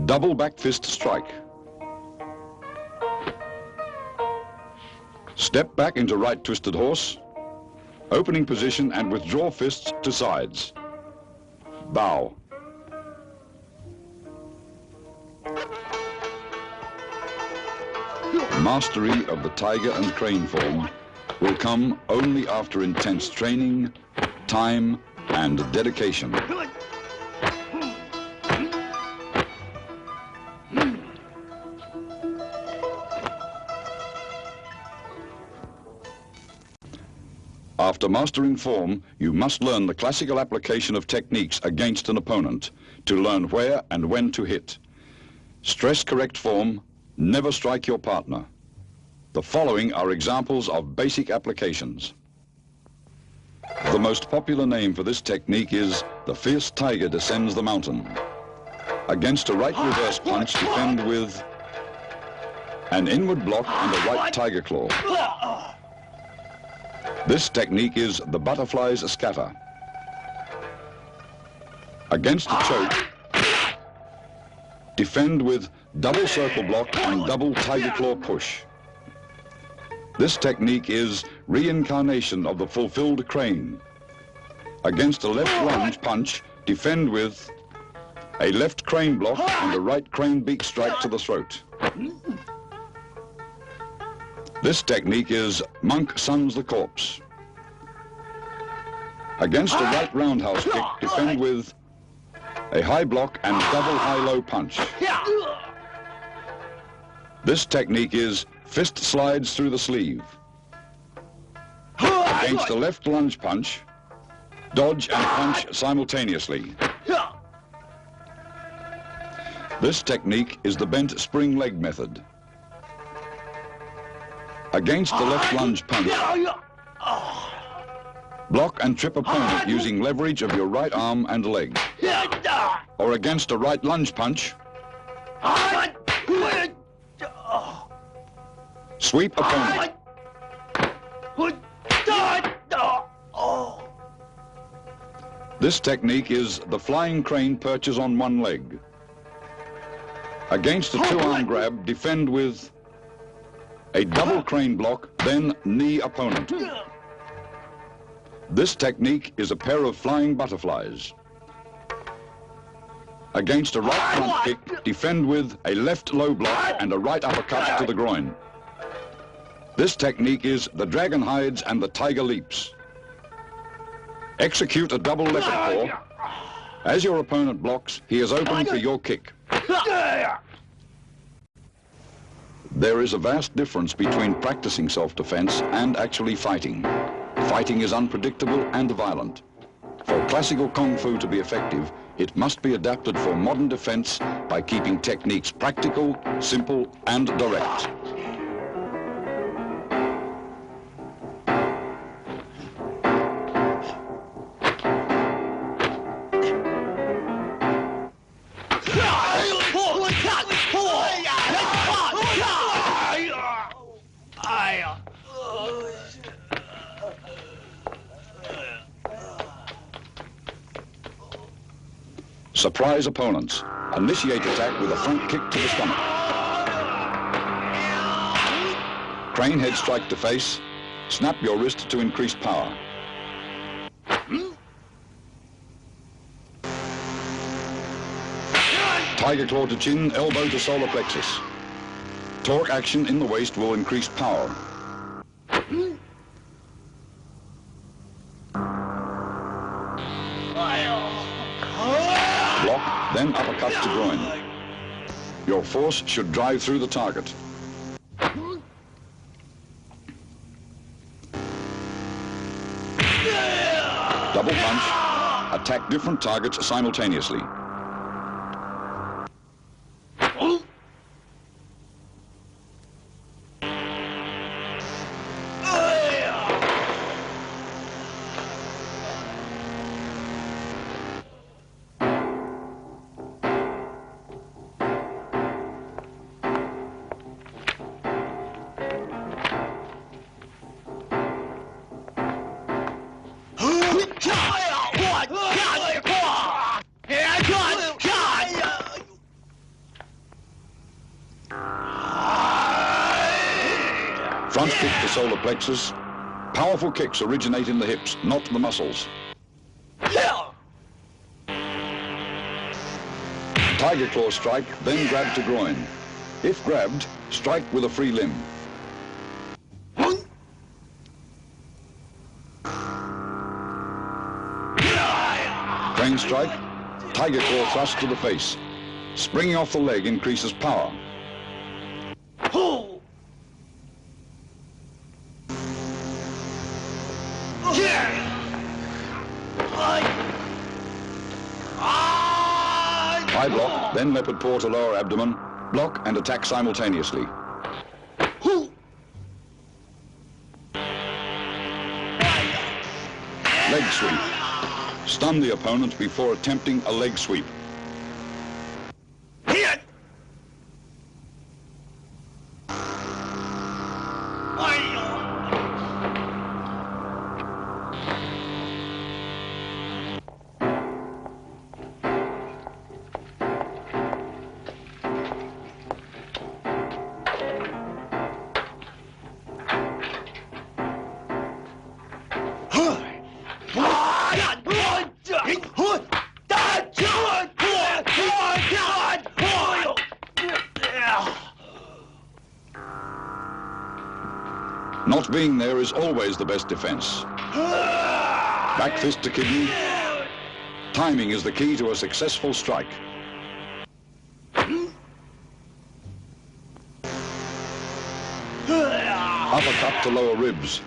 Double back fist strike. Step back into right twisted horse. Opening position and withdraw fists to sides. Bow. Mastery of the tiger and crane form will come only after intense training, time, and dedication. After mastering form, you must learn the classical application of techniques against an opponent to learn where and when to hit. Stress correct form, never strike your partner. The following are examples of basic applications. The most popular name for this technique is the fierce tiger descends the mountain. Against a right reverse punch, defend with an inward block and a right tiger claw. This technique is the butterfly's scatter. Against a choke, defend with double circle block and double tiger claw push. This technique is reincarnation of the fulfilled crane. Against a left lunge punch, defend with a left crane block and a right crane beak strike to the throat. This technique is monk suns the corpse. Against a right roundhouse kick, defend with a high block and double high-low punch. This technique is fist slides through the sleeve. Against a left lunge punch, dodge and punch simultaneously. This technique is the bent spring leg method. Against the left lunge punch, block and trip opponent using leverage of your right arm and leg. Or against a right lunge punch, sweep opponent. This technique is the flying crane perches on one leg. Against a two-arm grab, defend with a double crane block, then knee opponent. This technique is a pair of flying butterflies. Against a right front kick, defend with a left low block and a right uppercut to the groin. This technique is the dragon hides and the tiger leaps. Execute a double leopard paw. As your opponent blocks, he is open for your kick. There is a vast difference between practicing self-defense and actually fighting. Fighting is unpredictable and violent. For classical Kung Fu to be effective, it must be adapted for modern defense by keeping techniques practical, simple, and direct. Surprise opponents. Initiate attack with a front kick to the stomach. Crane head strike to face. Snap your wrist to increase power. Tiger claw to chin, elbow to solar plexus. Torque action in the waist will increase power. Block, then uppercut to groin. Your force should drive through the target. Double punch. Attack different targets simultaneously. Must hit the solar plexus. Powerful kicks originate in the hips, not the muscles. Tiger claw strike, then grab to groin. If grabbed, strike with a free limb. Crane strike, tiger claw thrust to the face. Springing off the leg increases power. High block, then leopard paw to lower abdomen, block and attack simultaneously. Leg sweep. Stun the opponent before attempting a leg sweep. Not being there is always the best defense. Back fist to kidney. Timing is the key to a successful strike. Uppercut to lower ribs.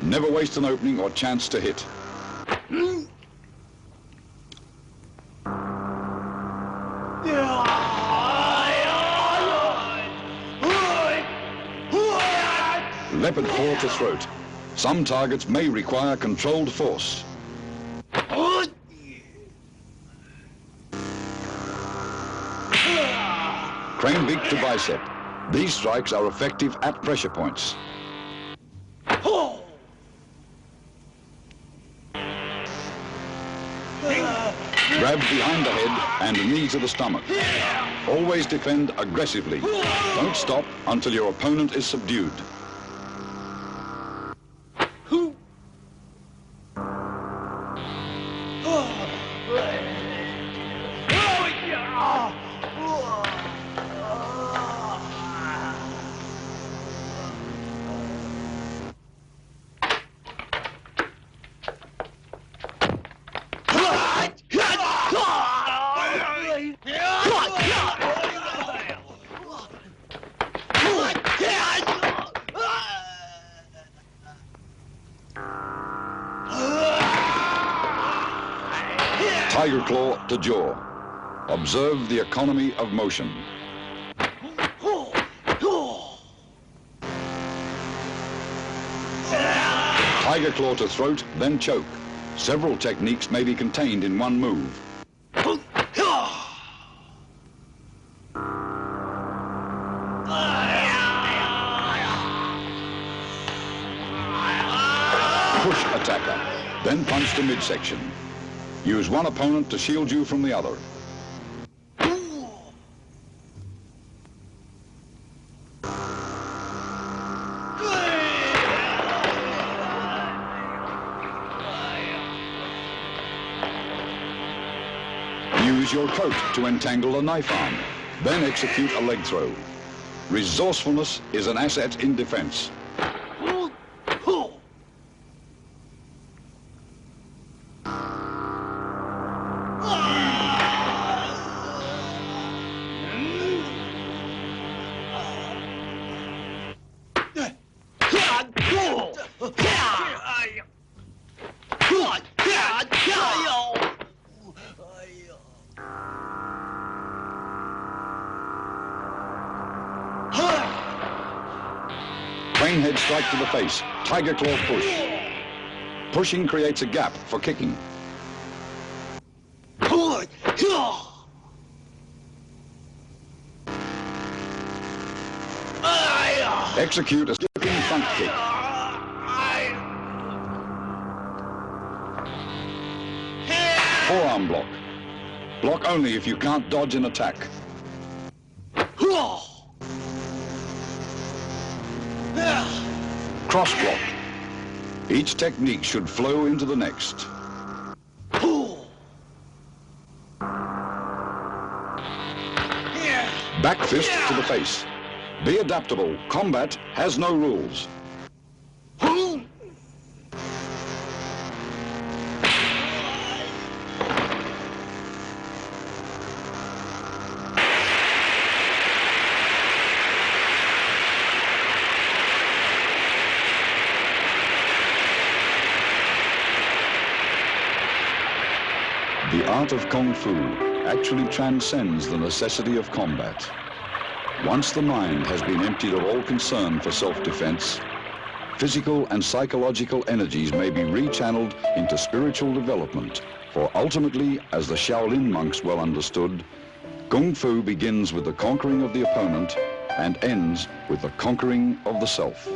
Never waste an opening or chance to hit. Leopard paw to throat. Some targets may require controlled force. Crane beak to bicep. These strikes are effective at pressure points. Grab behind the head and knee to the stomach. Always defend aggressively. Don't stop until your opponent is subdued. Tiger claw to jaw. Observe the economy of motion. Tiger claw to throat, then choke. Several techniques may be contained in one move. Push attacker, then punch to midsection. Use one opponent to shield you from the other. Use your coat to entangle a knife arm, then execute a leg throw. Resourcefulness is an asset in defense. Crane head strike to the face. Tiger claw push. Pushing creates a gap for kicking. Execute a slipping front kick. Forearm block. Block only if you can't dodge an attack. Cross block. Each technique should flow into the next. Back fist to the face. Be adaptable. Combat has no rules. The art of Kung Fu actually transcends the necessity of combat. Once the mind has been emptied of all concern for self-defense, physical and psychological energies may be rechanneled into spiritual development, for ultimately, as the Shaolin monks well understood, Kung Fu begins with the conquering of the opponent and ends with the conquering of the self.